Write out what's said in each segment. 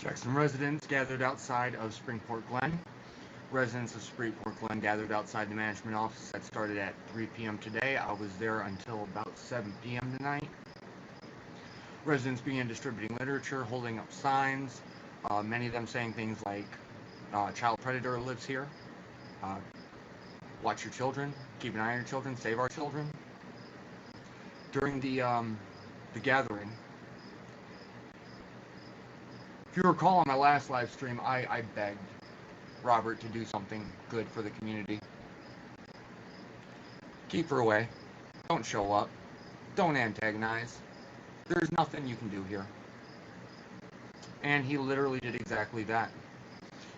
Jackson residents gathered outside of Springport Glen. Residents of Springport Glen gathered outside the management office that started at 3 p.m. today. I was there until about 7 p.m. tonight. Residents began distributing literature, holding up signs, many of them saying things like, child predator lives here, watch your children, keep an eye on your children, save our children. During the gathering, if you recall on my last live stream, I begged Robert to do something good for the community. Keep her away. Don't show up. Don't antagonize. There's nothing you can do here. And he literally did exactly that.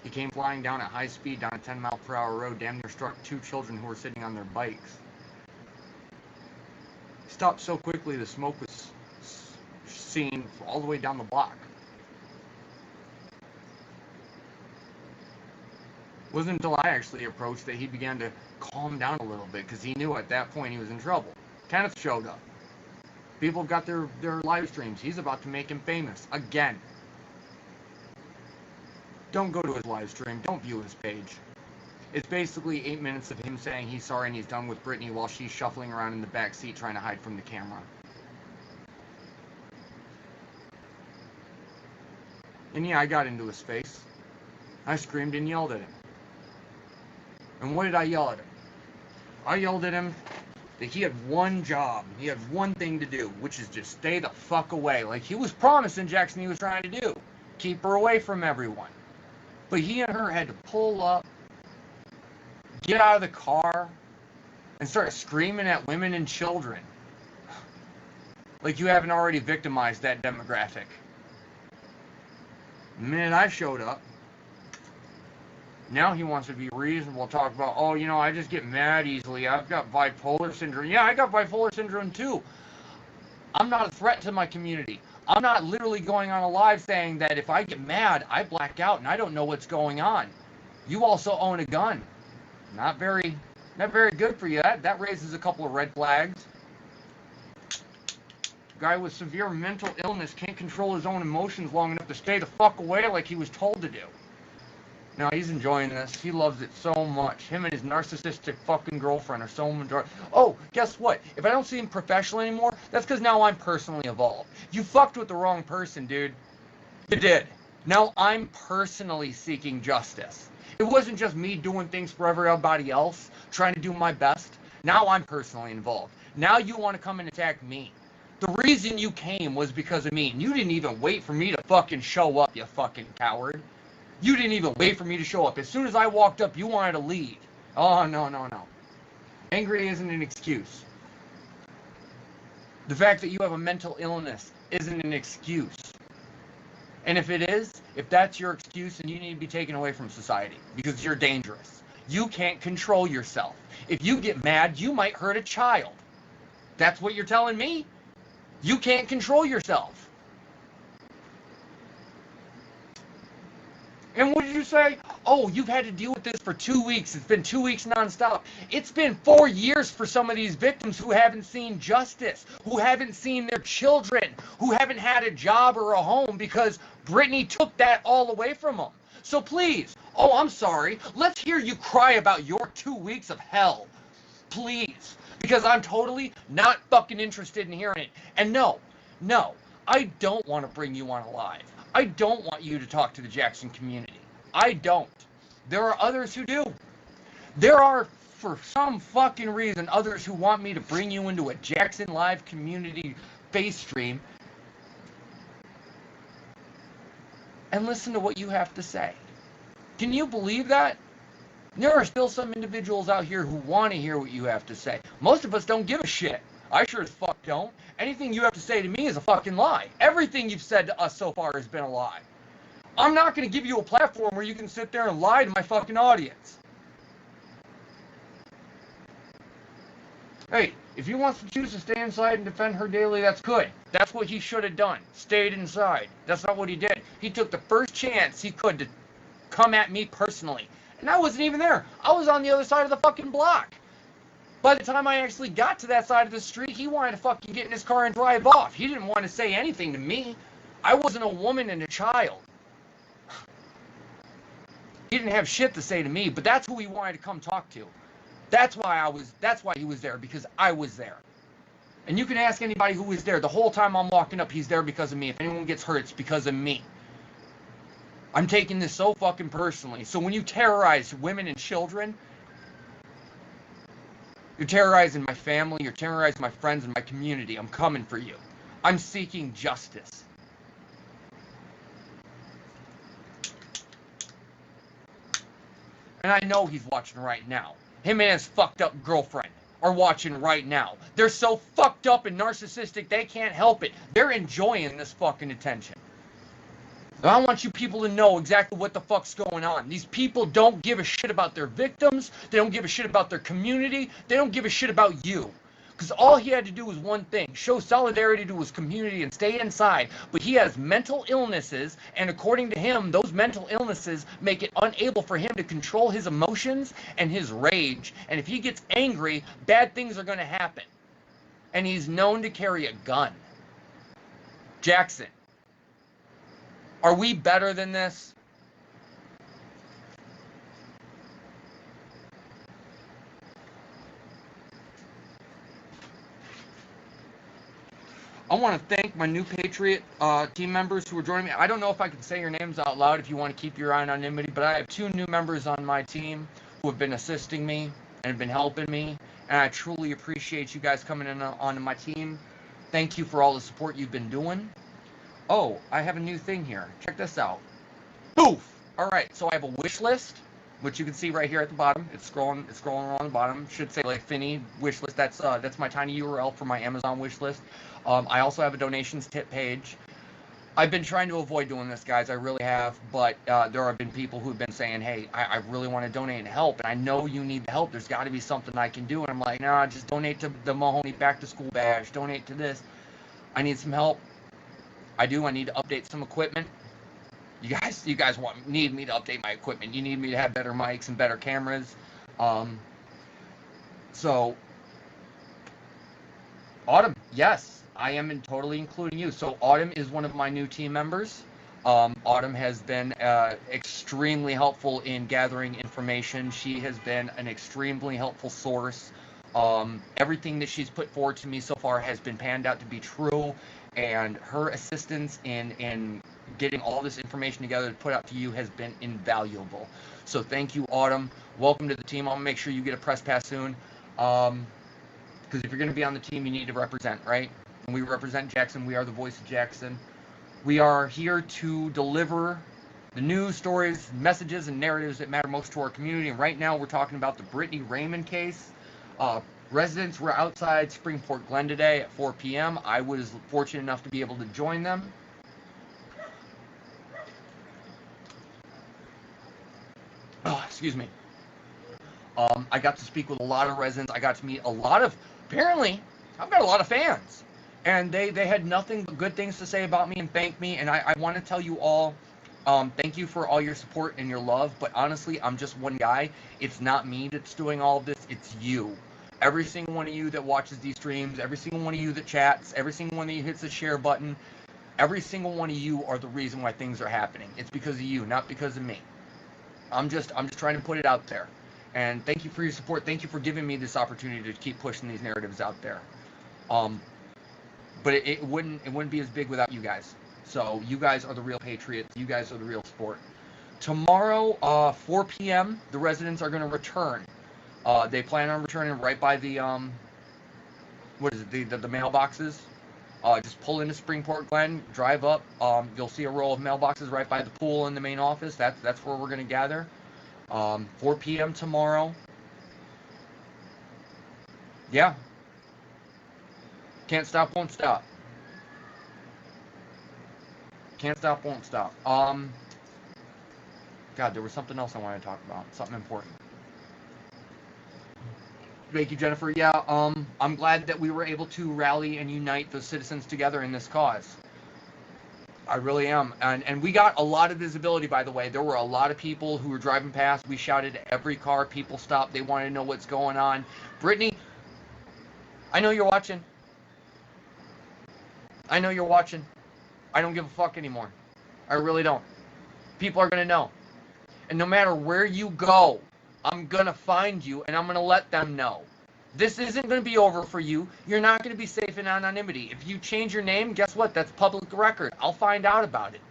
He came flying down at high speed down a 10-mile-per-hour road, damn near struck two children who were sitting on their bikes. He stopped so quickly the smoke was seen all the way down the block. It wasn't until I actually approached that he began to calm down a little bit, because he knew at that point he was in trouble. Kenneth showed up. People have got their live streams. He's about to make him famous again. Don't go to his live stream. Don't view his page. It's basically 8 minutes of him saying he's sorry and he's done with Brittany while she's shuffling around in the back seat trying to hide from the camera. And yeah, I got into his face. I screamed and yelled at him. And what did I yell at him? I yelled at him that he had one job, he had one thing to do, which is just stay the fuck away. Like he was promising Jackson he was trying to do. Keep her away from everyone. But he and her had to pull up, get out of the car, and start screaming at women and children. Like you haven't already victimized that demographic. The minute I showed up, now he wants to be reasonable, talk about, oh, you know, I just get mad easily. I've got bipolar syndrome. Yeah, I got bipolar syndrome too. I'm not a threat to my community. I'm not literally going on a live saying that if I get mad, I black out and I don't know what's going on. You also own a gun. Not very good for you. That raises a couple of red flags. Guy with severe mental illness can't control his own emotions long enough to stay the fuck away like he was told to do. No, he's enjoying this. He loves it so much. Him and his narcissistic fucking girlfriend are so enjoying. Oh, guess what? If I don't see him professionally anymore, that's because now I'm personally involved. You fucked with the wrong person, dude. You did. Now I'm personally seeking justice. It wasn't just me doing things for everybody else, trying to do my best. Now I'm personally involved. Now you want to come and attack me. The reason you came was because of me, and you didn't even wait for me to fucking show up, you fucking coward. You didn't even wait for me to show up. As soon as I walked up, you wanted to leave. Oh, no. Angry isn't an excuse. The fact that you have a mental illness isn't an excuse. And if it is, if that's your excuse, then you need to be taken away from society because you're dangerous. You can't control yourself. If you get mad, you might hurt a child. That's what you're telling me? You can't control yourself. And what did you say? Oh, you've had to deal with this for 2 weeks. It's been 2 weeks nonstop. It's been 4 years for some of these victims who haven't seen justice, who haven't seen their children, who haven't had a job or a home because Brittany took that all away from them. So please, oh, I'm sorry. Let's hear you cry about your 2 weeks of hell. Please. Because I'm totally not fucking interested in hearing it. And no, I don't want to bring you on live. I don't want you to talk to the Jackson community. I don't. There are others who do. There are, for some fucking reason, others who want me to bring you into a Jackson Live community face stream and listen to what you have to say. Can you believe that? There are still some individuals out here who want to hear what you have to say. Most of us don't give a shit. I sure as fuck don't. Anything you have to say to me is a fucking lie. Everything you've said to us so far has been a lie. I'm not going to give you a platform where you can sit there and lie to my fucking audience. Hey, if he wants to choose to stay inside and defend her daily, that's good. That's what he should have done. Stayed inside. That's not what he did. He took the first chance he could to come at me personally. And I wasn't even there. I was on the other side of the fucking block. By the time I actually got to that side of the street, he wanted to fucking get in his car and drive off. He didn't want to say anything to me. I wasn't a woman and a child. He didn't have shit to say to me, but that's who he wanted to come talk to. That's why he was there, because I was there. And you can ask anybody who was there. The whole time I'm walking up, he's there because of me. If anyone gets hurt, it's because of me. I'm taking this so fucking personally. So when you terrorize women and children, you're terrorizing my family, you're terrorizing my friends and my community. I'm coming for you. I'm seeking justice. And I know he's watching right now. Him and his fucked up girlfriend are watching right now. They're so fucked up and narcissistic, they can't help it. They're enjoying this fucking attention. And I want you people to know exactly what the fuck's going on. These people don't give a shit about their victims. They don't give a shit about their community. They don't give a shit about you. Because all he had to do was one thing, show solidarity to his community and stay inside. But he has mental illnesses, and according to him, those mental illnesses make it unable for him to control his emotions and his rage. And if he gets angry, bad things are going to happen. And he's known to carry a gun. Jackson, are we better than this? I want to thank my new Patriot team members who are joining me. I don't know if I can say your names out loud if you want to keep your anonymity, but I have 2 new members on my team who have been assisting me and have been helping me, and I truly appreciate you guys coming in onto my team. Thank you for all the support you've been doing. Oh, I have a new thing here. Check this out. Boof! All right, so I have a wish list, which you can see right here at the bottom. It's scrolling along the bottom. It should say like Finney wish list. That's my tiny URL for my Amazon wish list. I also have a donations tip page. I've been trying to avoid doing this, guys. I really have, but there have been people who've been saying, hey, I really want to donate and help, and I know you need the help. There's got to be something I can do. And I'm like, nah, just donate to the Mahoney Back to School Bash. Donate to this. I need some help. I do. I need to update some equipment. You guys need me to update my equipment. You need me to have better mics and better cameras. So, Autumn, yes, I am totally including you. So Autumn is one of my new team members. Autumn has been extremely helpful in gathering information. She has been an extremely helpful source. Everything that she's put forward to me so far has been panned out to be true, and her assistance in getting all this information together to put out to you has been invaluable. So thank you, Autumn. Welcome to the team. I'm going to make sure you get a press pass soon. Because if you're going to be on the team, you need to represent, right? And we represent Jackson. We are the voice of Jackson. We are here to deliver the news, stories, messages, and narratives that matter most to our community. And right now we're talking about the Brittany Raymond case. Residents were outside Springport Glen today at 4 p.m. I was fortunate enough to be able to join them. Oh, excuse me. I got to speak with a lot of residents. I got to meet a lot of, apparently, I've got a lot of fans. And they had nothing but good things to say about me and thank me. And I want to tell you all, thank you for all your support and your love. But honestly, I'm just one guy. It's not me that's doing all of this. It's you. Every single one of you that watches these streams, every single one of you that chats, every single one of you hits the share button, every single one of you are the reason why things are happening. It's because of you, not because of me. I'm just trying to put it out there. And thank you for your support. Thank you for giving me this opportunity to keep pushing these narratives out there. But it wouldn't be as big without you guys. So you guys are the real patriots. You guys are the real support. Tomorrow, 4 p.m., the residents are going to return. They plan on returning right by the what is it? The mailboxes. Just pull into Springport Glen, drive up. You'll see a row of mailboxes right by the pool in the main office. That's where we're going to gather. 4 p.m. tomorrow. Yeah. Can't stop, won't stop. Can't stop, won't stop. God, there was something else I wanted to talk about. Something important. Thank you, Jennifer. Yeah, I'm glad that we were able to rally and unite the citizens together in this cause. I really am. And we got a lot of visibility, by the way. There were a lot of people who were driving past. We shouted at every car. People stopped. They wanted to know what's going on. Brittany, I know you're watching. I know you're watching. I don't give a fuck anymore. I really don't. People are going to know. And no matter where you go, I'm going to find you and I'm going to let them know. This isn't going to be over for you. You're not going to be safe in anonymity. If you change your name, guess what? That's public record. I'll find out about it.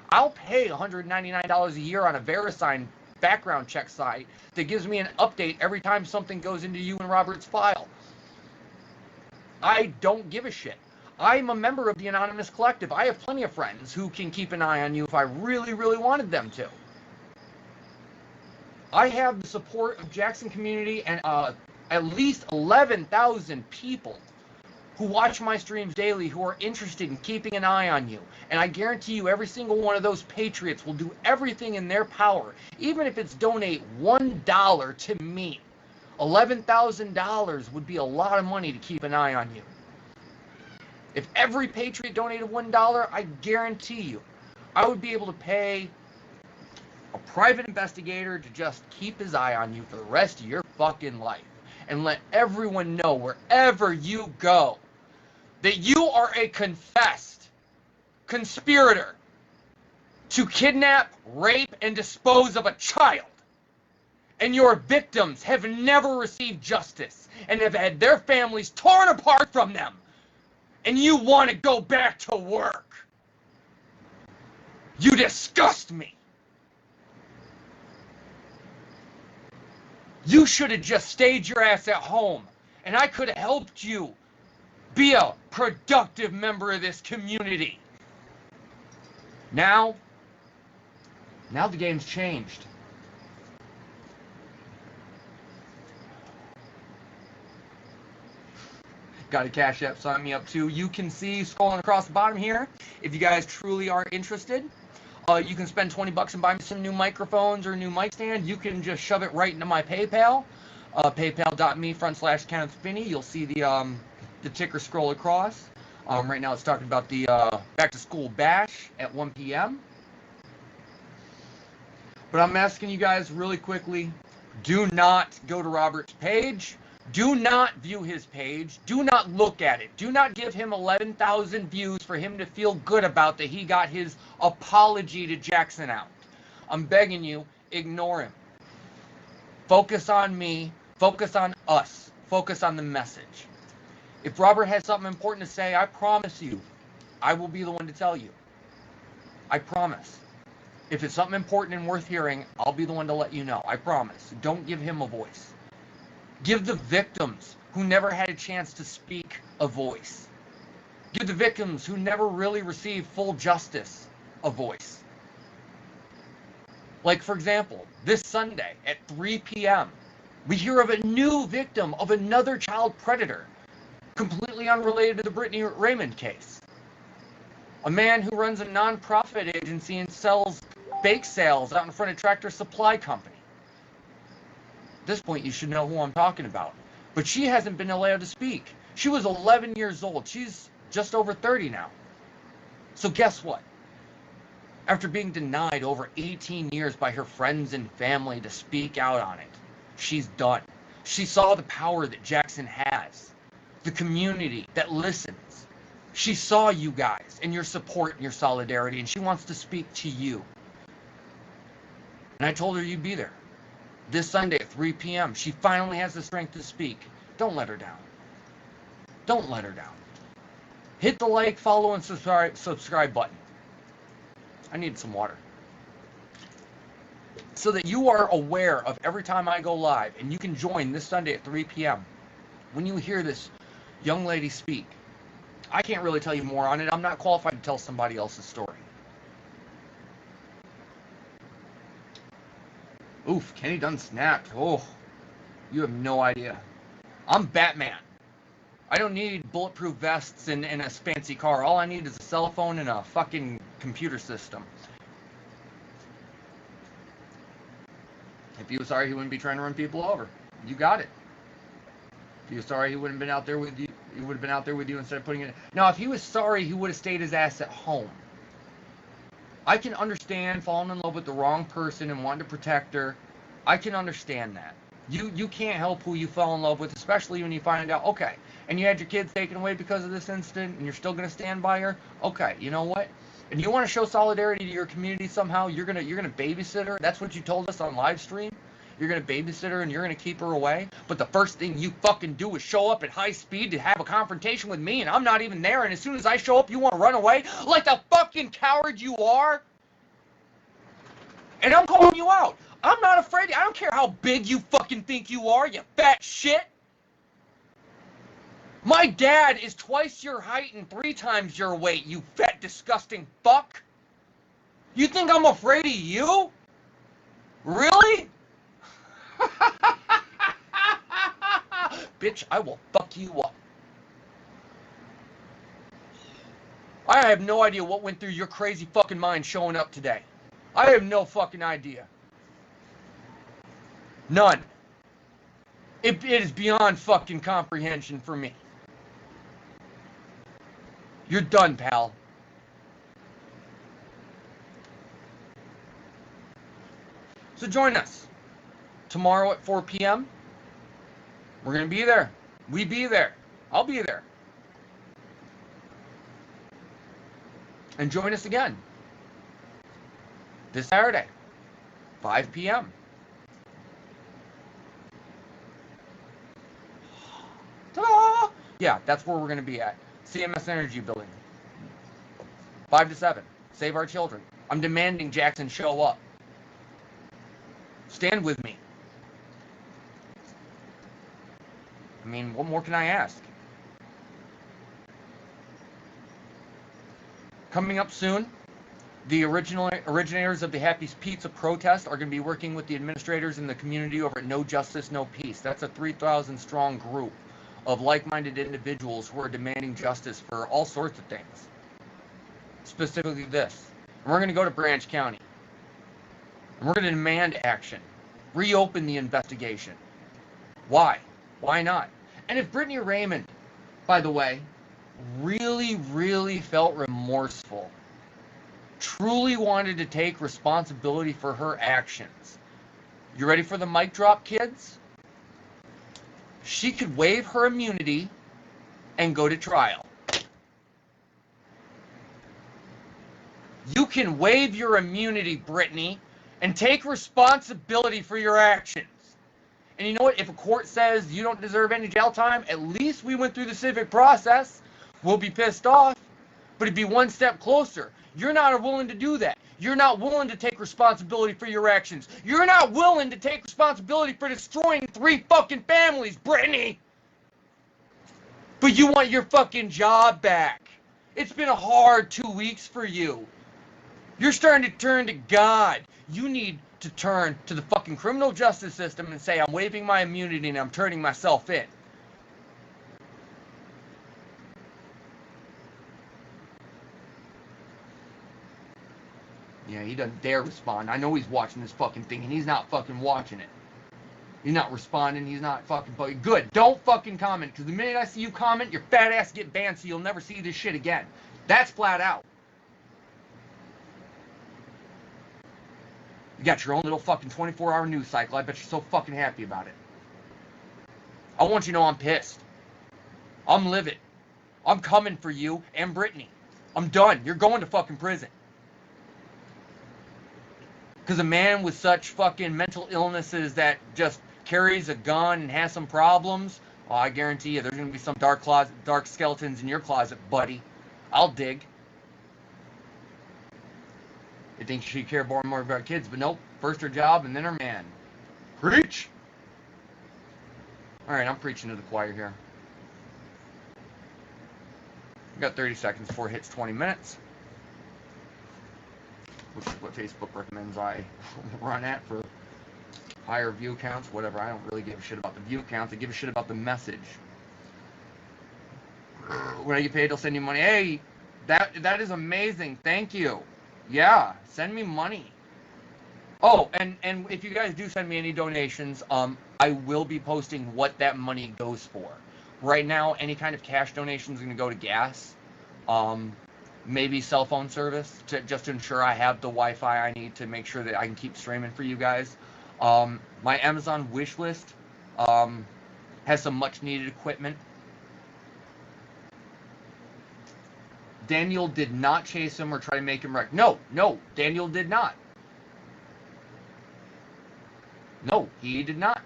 I'll pay $199 a year on a VeriSign background check site that gives me an update every time something goes into you and Robert's file. I don't give a shit. I'm a member of the Anonymous Collective. I have plenty of friends who can keep an eye on you if I really, really wanted them to. I have the support of Jackson community and at least 11,000 people who watch my streams daily who are interested in keeping an eye on you. And I guarantee you every single one of those patriots will do everything in their power, even if it's donate $1 to me. $11,000 would be a lot of money to keep an eye on you. If every patriot donated $1, I guarantee you, I would be able to pay a private investigator to just keep his eye on you for the rest of your fucking life. And let everyone know wherever you go that you are a confessed conspirator to kidnap, rape, and dispose of a child. And your victims have never received justice and have had their families torn apart from them. And you want to go back to work. You disgust me. You should have just stayed your ass at home, and I could have helped you be a productive member of this community. Now the game's changed. Got a Cash App, sign me up too. You can see scrolling across the bottom here, if you guys truly are interested. You can spend $20 and buy me some new microphones or a new mic stand. You can just shove it right into my PayPal, paypal.me/Kenneth Finney. You'll see the ticker scroll across. Right now it's talking about the back to school bash at 1 p.m. But I'm asking you guys really quickly, do not go to Robert's page. Do not view his page. Do not look at it. Do not give him 11,000 views for him to feel good about that he got his apology to Jackson out. I'm begging you, ignore him. Focus on me. Focus on us. Focus on the message. If Robert has something important to say, I promise you, I will be the one to tell you. I promise. If it's something important and worth hearing, I'll be the one to let you know. I promise. Don't give him a voice. Give the victims who never had a chance to speak a voice. Give the victims who never really received full justice a voice. Like, for example, this Sunday at 3 p.m., we hear of a new victim of another child predator, completely unrelated to the Brittany Raymond case. A man who runs a non-profit agency and sells bake sales out in front of Tractor Supply Company. At this point, you should know who I'm talking about. But she hasn't been allowed to speak. She was 11 years old. She's just over 30 now. So guess what? After being denied over 18 years by her friends and family to speak out on it, she's done. She saw the power that Jackson has, the community that listens. She saw you guys and your support and your solidarity, and she wants to speak to you. And I told her you'd be there. This Sunday at 3 p.m., she finally has the strength to speak. Don't let her down. Don't let her down. Hit the like, follow, and subscribe button. I need some water. So that you are aware of every time I go live, and you can join this Sunday at 3 p.m. when you hear this young lady speak. I can't really tell you more on it. I'm not qualified to tell somebody else's story. Oof, Kenny done snapped. Oh, you have no idea. I'm Batman. I don't need bulletproof vests and a fancy car. All I need is a cell phone and a fucking computer system. If he was sorry, he wouldn't be trying to run people over. You got it. If he was sorry, he wouldn't have been out there with you. He would have been out there with you instead of putting it. Now, if he was sorry, he would have stayed his ass at home. I can understand falling in love with the wrong person and wanting to protect her. I can understand that. You can't help who you fell in love with, especially when you find out, okay, and you had your kids taken away because of this incident, and you're still going to stand by her? Okay, you know what? And you want to show solidarity to your community somehow? You're gonna babysit her. That's what you told us on live stream. You're gonna babysit her and you're gonna keep her away. But the first thing you fucking do is show up at high speed to have a confrontation with me, and I'm not even there. And as soon as I show up, you want to run away like the fucking coward you are. And I'm calling you out. I'm not afraid. I don't care how big you fucking think you are, you fat shit. My dad is twice your height and 3 times your weight, you fat, disgusting fuck. You think I'm afraid of you? Really? Bitch, I will fuck you up. I have no idea what went through your crazy fucking mind showing up today. I have no fucking idea. None. It is beyond fucking comprehension for me. You're done, pal. So join us tomorrow at 4 p.m. We're going to be there. We be there. I'll be there. And join us again this Saturday, 5 p.m. Ta-da! Yeah, that's where we're going to be at. CMS Energy Building. 5 to 7. Save our children. I'm demanding Jackson show up. Stand with me. I mean, what more can I ask? Coming up soon, the originators of the Happy's Pizza protest are going to be working with the administrators in the community over at No Justice, No Peace. That's a 3,000 strong group of like-minded individuals who are demanding justice for all sorts of things. Specifically this. And we're going to go to Branch County. And we're going to demand action. Reopen the investigation. Why? Why not? And if Brittany Raymond, by the way, really felt remorseful, truly wanted to take responsibility for her actions, you ready for the mic drop, kids? She could waive her immunity and go to trial. You can waive your immunity, Brittany, and take responsibility for your actions. And you know what? If a court says you don't deserve any jail time, at least we went through the civic process. We'll be pissed off, but it'd be one step closer. You're not willing to do that. You're not willing to take responsibility for your actions. You're not willing to take responsibility for destroying 3 fucking families, Brittany. But you want your fucking job back. It's been a hard 2 weeks for you. You're starting to turn to God. You need to turn to the fucking criminal justice system and say, I'm waiving my immunity and I'm turning myself in. Yeah, he doesn't dare respond. I know he's watching this fucking thing and he's not fucking watching it. He's not responding. He's not fucking... Good. Don't fucking comment, because the minute I see you comment, your fat ass get banned so you'll never see this shit again. That's flat out. You got your own little fucking 24-hour news cycle. I bet you're so fucking happy about it. I want you to know I'm pissed. I'm livid. I'm coming for you and Brittany. I'm done. You're going to fucking prison. Because a man with such fucking mental illnesses that just carries a gun and has some problems, oh, I guarantee you there's going to be some dark skeletons in your closet, buddy. I'll dig. You think she care more about kids, but nope. First her job and then her man. Preach! Alright, I'm preaching to the choir here. We got 30 seconds before it hits 20 minutes. Which is what Facebook recommends I run at for higher view counts, whatever. I don't really give a shit about the view counts. I give a shit about the message. When I get paid, they'll send you money. Hey, that is amazing. Thank you. Yeah, send me money. Oh, and if you guys do send me any donations, I will be posting what that money goes for. Right now, any kind of cash donation is going to go to gas. Maybe cell phone service, just to ensure I have the Wi-Fi I need to make sure that I can keep streaming for you guys. My Amazon Wishlist has some much needed equipment. Daniel did not chase him or try to make him wreck. No, Daniel did not. No, he did not.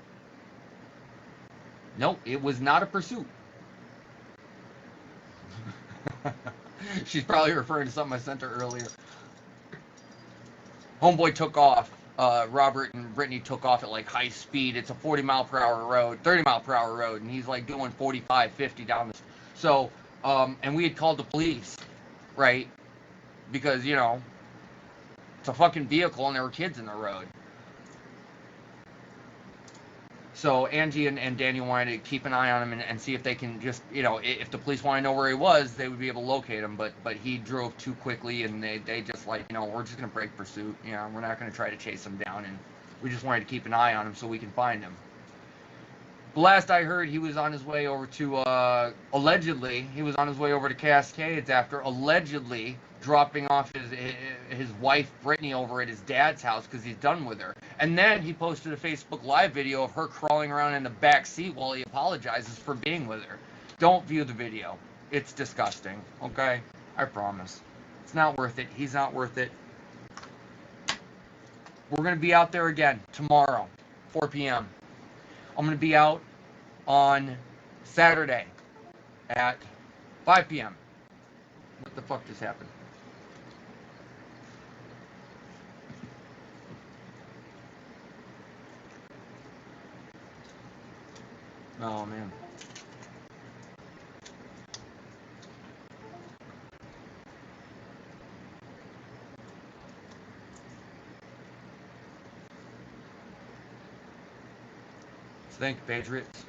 No, it was not a pursuit. She's probably referring to something I sent her earlier. Homeboy took off. Robert and Brittany took off at like high speed. It's a 40 mile per hour road, 30 mile per hour road, and he's like doing 45, 50 down this. So, and we had called the police, right? Because, you know, it's a fucking vehicle and there were kids in the road. So Angie and Daniel wanted to keep an eye on him and see if they can just, you know, if the police want to know where he was, they would be able to locate him. But he drove too quickly, and they just like, you know, we're just going to break pursuit. You know, we're not going to try to chase him down, and we just wanted to keep an eye on him so we can find him. The last I heard, he was on his way over to, allegedly, he was on his way over to Cascades after allegedly dropping off his wife, Brittany, over at his dad's house because he's done with her. And then he posted a Facebook Live video of her crawling around in the back seat while he apologizes for being with her. Don't view the video. It's disgusting, okay? I promise. It's not worth it. He's not worth it. We're going to be out there again tomorrow, 4 p.m. I'm going to be out on Saturday at 5 p.m. What the fuck just happened? Oh, man. Thank you, Patriots.